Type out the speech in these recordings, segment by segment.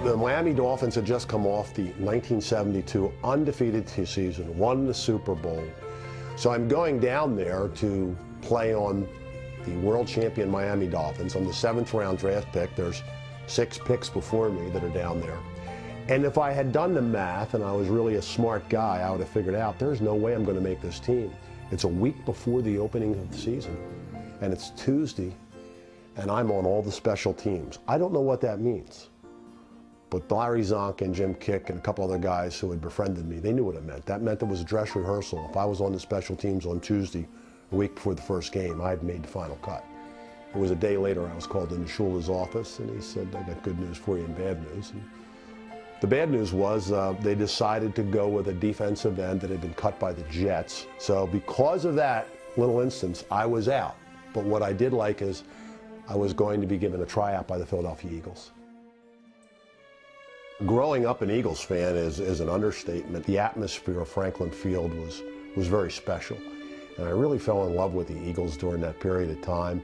The Miami Dolphins had just come off the 1972 undefeated season, won the Super Bowl. So I'm going down there to play on the world champion Miami Dolphins. I'm the 7th round draft pick. There's 6 picks before me that are down there. And if I had done the math and I was really a smart guy, I would have figured out there's no way I'm going to make this team. It's a week before the opening of the season, and it's Tuesday, and I'm on all the special teams. I don't know what that means. But Larry Zonk and Jim Kick and a couple other guys who had befriended me, they knew what it meant. That meant it was a dress rehearsal. If I was on the special teams on Tuesday, a week before the first game, I had made the final cut. It was a day later I was called into Shula's office, and he said, I got good news for you and bad news. And the bad news was they decided to go with a defensive end that had been cut by the Jets. So because of that little instance, I was out. But what I did like is I was going to be given a tryout by the Philadelphia Eagles. Growing up an Eagles fan is an understatement. The atmosphere of Franklin Field was very special. And I really fell in love with the Eagles during that period of time.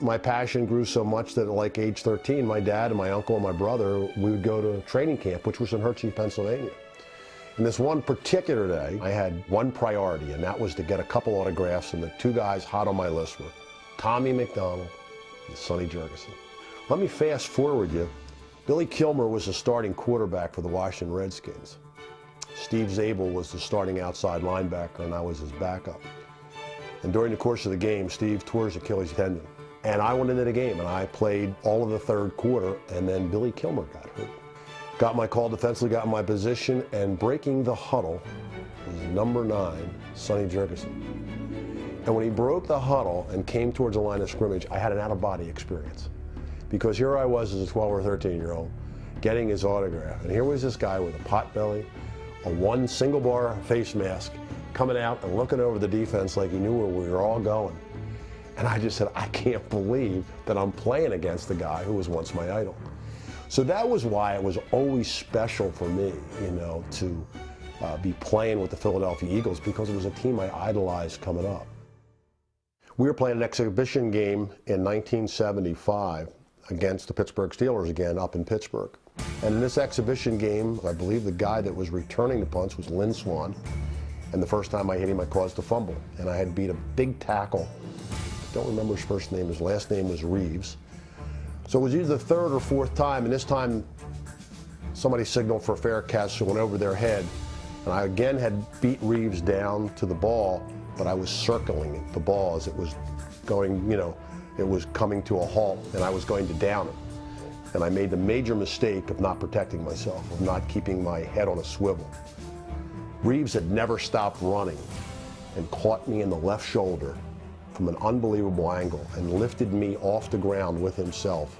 My passion grew so much that at like age 13, my dad and my uncle and my brother, we would go to training camp, which was in Hershey, Pennsylvania. And this one particular day, I had one priority, and that was to get a couple autographs, and the 2 guys hot on my list were Tommy McDonald and Sonny Jurgensen. Let me fast forward you. Billy Kilmer was the starting quarterback for the Washington Redskins. Steve Zabel was the starting outside linebacker, and I was his backup. And during the course of the game, Steve tore his Achilles tendon. And I went into the game, and I played all of the 3rd quarter, and then Billy Kilmer got hurt. Got my call defensively, got in my position, and breaking the huddle was number 9, Sonny Jurgensen. And when he broke the huddle and came towards the line of scrimmage, I had an out-of-body experience. Because here I was as a 12 or 13-year-old getting his autograph. And here was this guy with a pot belly, a 1 single bar face mask, coming out and looking over the defense like he knew where we were all going. And I just said, I can't believe that I'm playing against the guy who was once my idol. So that was why it was always special for me, you know, to be playing with the Philadelphia Eagles, because it was a team I idolized coming up. We were playing an exhibition game in 1975 against the Pittsburgh Steelers again up in Pittsburgh. And in this exhibition game, I believe the guy that was returning the punts was Lynn Swan. And the first time I hit him, I caused a fumble. And I had beat a big tackle. I don't remember his first name. His last name was Reeves. So it was either the 3rd or 4th time, and this time somebody signaled for a fair catch, so it went over their head. And I again had beat Reeves down to the ball, but I was circling the ball as it was going, you know, it was coming to a halt, and I was going to down him. And I made the major mistake of not protecting myself, of not keeping my head on a swivel. Reeves had never stopped running and caught me in the left shoulder from an unbelievable angle and lifted me off the ground with himself.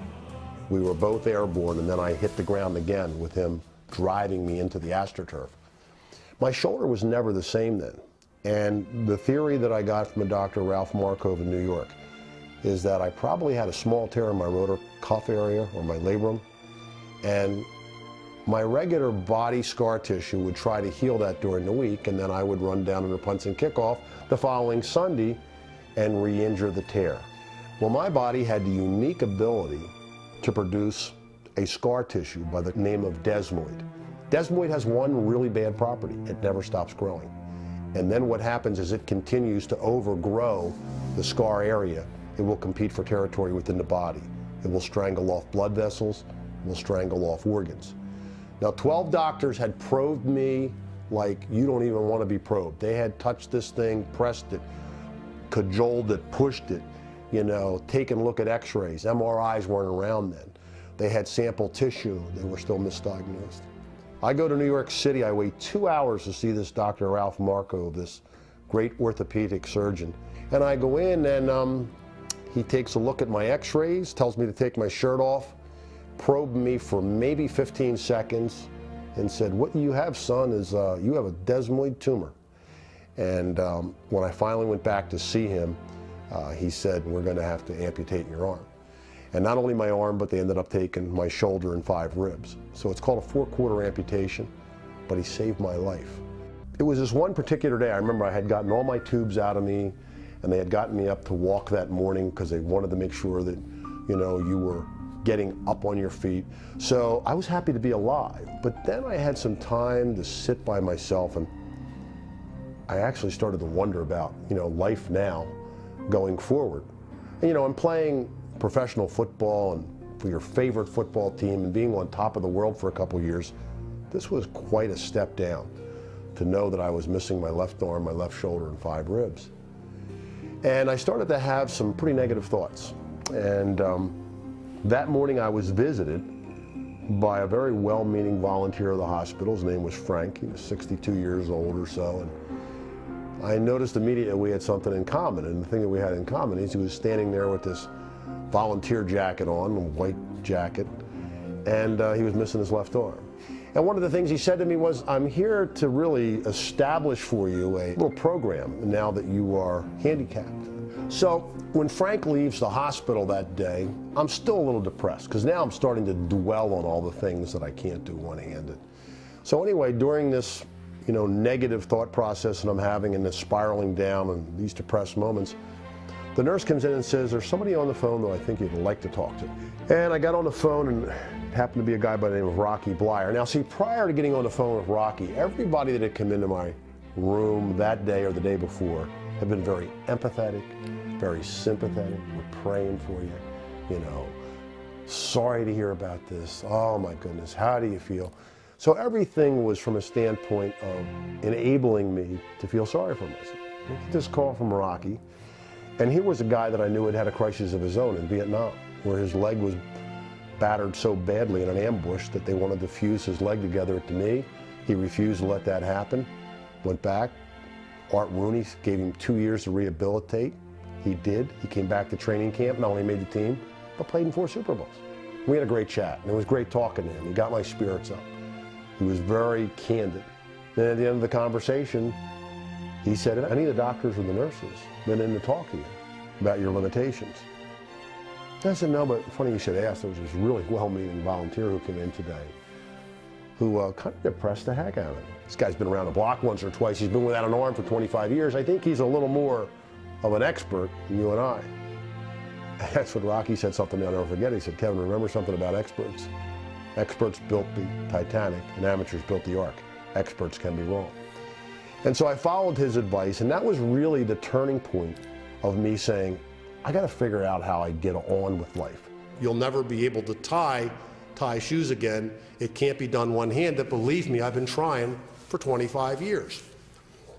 We were both airborne, and then I hit the ground again with him driving me into the AstroTurf. My shoulder was never the same then. And the theory that I got from a Dr. Ralph Markov in New York is that I probably had a small tear in my rotor cuff area or my labrum, and my regular body scar tissue would try to heal that during the week, and then I would run down in the punts and kickoff the following Sunday and re-injure the tear. Well, my body had the unique ability to produce a scar tissue by the name of desmoid. Desmoid has one really bad property: it never stops growing. And then what happens is it continues to overgrow the scar area. It will compete for territory within the body. It will strangle off blood vessels, it will strangle off organs. Now, 12 doctors had probed me like you don't even want to be probed. They had touched this thing, pressed it, cajoled it, pushed it, you know, taken a look at x-rays. MRIs weren't around then. They had sample tissue. They were still misdiagnosed. I go to New York City. I wait 2 hours to see this Dr. Ralph Markov, this great orthopedic surgeon. And I go in, and he takes a look at my x-rays, tells me to take my shirt off, probed me for maybe 15 seconds, and said, "What you have, son, is you have a desmoid tumor." And when I finally went back to see him, he said, "We're going to have to amputate your arm." And not only my arm, but they ended up taking my shoulder and 5 ribs. So it's called a 4-quarter amputation, but he saved my life. It was this one particular day, I remember I had gotten all my tubes out of me, and they had gotten me up to walk that morning because they wanted to make sure that, you know, you were getting up on your feet. So I was happy to be alive. But then I had some time to sit by myself, and I actually started to wonder about, life now going forward. And, I'm playing professional football and for your favorite football team and being on top of the world for a couple years. This was quite a step down to know that I was missing my left arm, my left shoulder, and 5 ribs. And I started to have some pretty negative thoughts. And that morning I was visited by a very well-meaning volunteer of the hospital. His name was Frank. He was 62 years old or so. And I noticed immediately we had something in common. And the thing that we had in common is he was standing there with this volunteer jacket on, a white jacket, and he was missing his left arm. And one of the things he said to me was, I'm here to really establish for you a little program now that you are handicapped. So when Frank leaves the hospital that day, I'm still a little depressed because now I'm starting to dwell on all the things that I can't do one-handed. So anyway, during this negative thought process that I'm having and this spiraling down and these depressed moments, the nurse comes in and says, there's somebody on the phone that I think you'd like to talk to. And I got on the phone, and it happened to be a guy by the name of Rocky Blyer. Now see, prior to getting on the phone with Rocky, everybody that had come into my room that day or the day before had been very empathetic, very sympathetic. We're praying for you, sorry to hear about this. Oh my goodness, how do you feel? So everything was from a standpoint of enabling me to feel sorry for myself. I get this call from Rocky, and here was a guy that I knew had a crisis of his own in Vietnam, where his leg was battered so badly in an ambush that they wanted to fuse his leg together to me. He refused to let that happen, went back. Art Rooney gave him 2 years to rehabilitate. He did. He came back to training camp, not only made the team, but played in 4 Super Bowls. We had a great chat, and it was great talking to him. He got my spirits up. He was very candid. Then at the end of the conversation, he said, any of the doctors or the nurses been in to talk to you about your limitations? I said, no, but funny you should ask. There was this really well-meaning volunteer who came in today who kind of depressed the heck out of me. This guy's been around the block once or twice. He's been without an arm for 25 years. I think he's a little more of an expert than you and I. And that's what Rocky said, something I'll never forget. He said, Kevin, remember something about experts. Experts built the Titanic and amateurs built the Ark. Experts can be wrong. And so I followed his advice, and that was really the turning point of me saying, I got to figure out how I get on with life. You'll never be able to tie shoes again. It can't be done one-handed. Believe me, I've been trying for 25 years.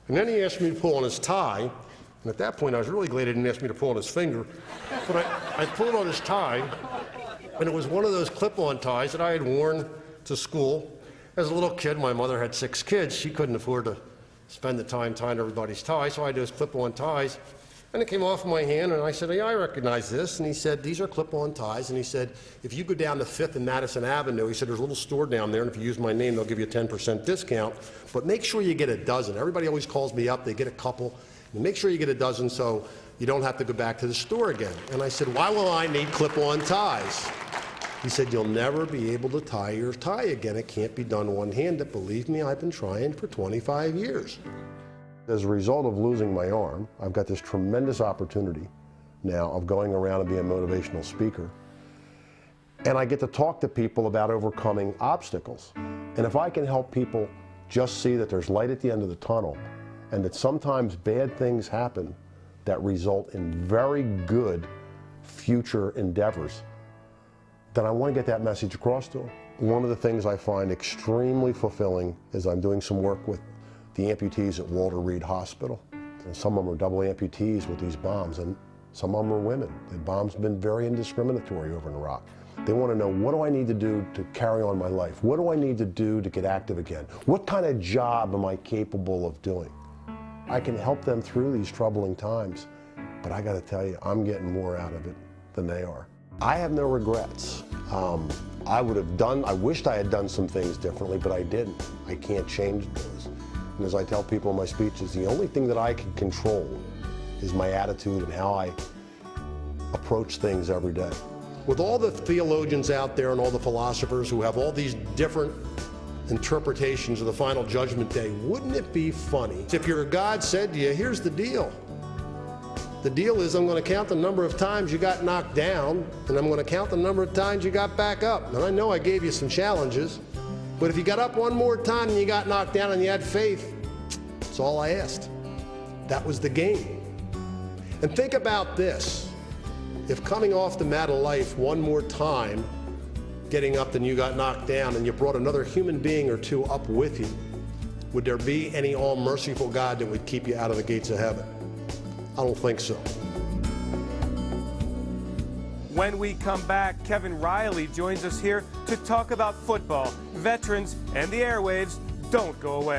And then he asked me to pull on his tie, and at that point I was really glad he didn't ask me to pull on his finger. But I pulled on his tie, and it was one of those clip-on ties that I had worn to school. As a little kid, my mother had 6 kids. She couldn't afford to spend the time tying everybody's tie, so I had those clip-on ties. And it came off my hand, and I said, hey, I recognize this. And he said, these are clip-on ties. And he said, if you go down to 5th and Madison Avenue, he said, there's a little store down there, and if you use my name, they'll give you a 10% discount. But make sure you get a dozen. Everybody always calls me up. They get a couple. And make sure you get a dozen so you don't have to go back to the store again. And I said, why will I need clip-on ties? He said, you'll never be able to tie your tie again. It can't be done one-handed. Believe me, I've been trying for 25 years. As a result of losing my arm, I've got this tremendous opportunity now of going around and being a motivational speaker. And I get to talk to people about overcoming obstacles. And if I can help people just see that there's light at the end of the tunnel and that sometimes bad things happen that result in very good future endeavors, then I want to get that message across to them. One of the things I find extremely fulfilling is I'm doing some work with the amputees at Walter Reed Hospital. And some of them are double amputees with these bombs, and some of them are women. The bombs have been very indiscriminatory over in Iraq. They want to know, what do I need to do to carry on my life? What do I need to do to get active again? What kind of job am I capable of doing? I can help them through these troubling times, but I got to tell you, I'm getting more out of it than they are. I have no regrets. I wished I had done some things differently, but I didn't. I can't change those. And as I tell people in my speeches, the only thing that I can control is my attitude and how I approach things every day. With all the theologians out there and all the philosophers who have all these different interpretations of the final judgment day, wouldn't it be funny if your God said to you, here's the deal. The deal is I'm going to count the number of times you got knocked down, and I'm going to count the number of times you got back up. And I know I gave you some challenges, but if you got up one more time and you got knocked down and you had faith, that's all I asked. That was the game. And think about this. If coming off the mat of life one more time, getting up and you got knocked down and you brought another human being or two up with you, would there be any all-merciful God that would keep you out of the gates of heaven? I don't think so. When we come back, Kevin Reilly joins us here to talk about football, veterans, and the airwaves. Don't go away.